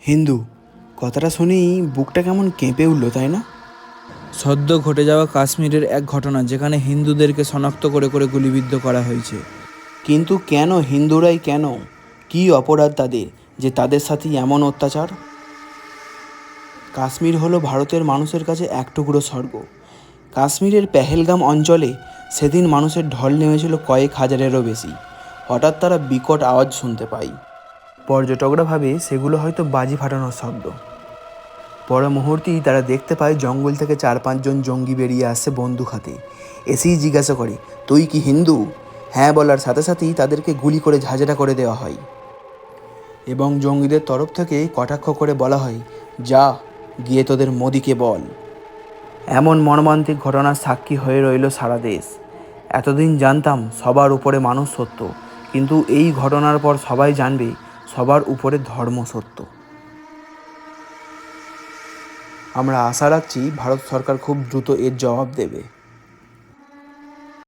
হিন্দু কথাটা শুনেই বুকটা কেমন কেঁপে উঠল, তাই না? সদ্য ঘটে যাওয়া কাশ্মীরের এক ঘটনা, যেখানে হিন্দুদেরকে শনাক্ত করে করে গুলিবিদ্ধ করা হয়েছে। কিন্তু কেন হিন্দুরাই কেন? কী অপরাধ তাদের যে তাদের সাথে এমন অত্যাচার? কাশ্মীর হলো ভারতের মানুষের কাছে এক টুকরো স্বর্গ। কাশ্মীরের পেহেলগাম অঞ্চলে সেদিন মানুষের ঢল নেমেছিল কয়েক হাজারেরও বেশি। হঠাৎ তারা বিকট আওয়াজ শুনতে পায়। পর্যটকরা ভাবে সেগুলো হয়তো বাজি ফাটানোর শব্দ। পর মুহূর্তেই তারা দেখতে পায় জঙ্গল থেকে 4-5 জন জঙ্গি বেরিয়ে আসছে বন্দুক হাতে। এসেই জিজ্ঞাসা করে, তুই কি হিন্দু? হ্যাঁ বলার সাথে সাথেই তাদেরকে গুলি করে ঝাঁঝরা করে দেওয়া হয় এবং জঙ্গিদের তরফ থেকে কটাক্ষ করে বলা হয়, যা গিয়ে তোদের মোদিকে বল। এমন মর্মান্তিক ঘটনার সাক্ষী হয়ে রইল সারা দেশ। এতদিন জানতাম সবার উপরে মানুষ সত্য, কিন্তু এই ঘটনার পর সবাই জানবে সবার উপরে ধর্ম সত্য। আমরা আশা রাখছি ভারত সরকার খুব দ্রুত এর জবাব দেবে।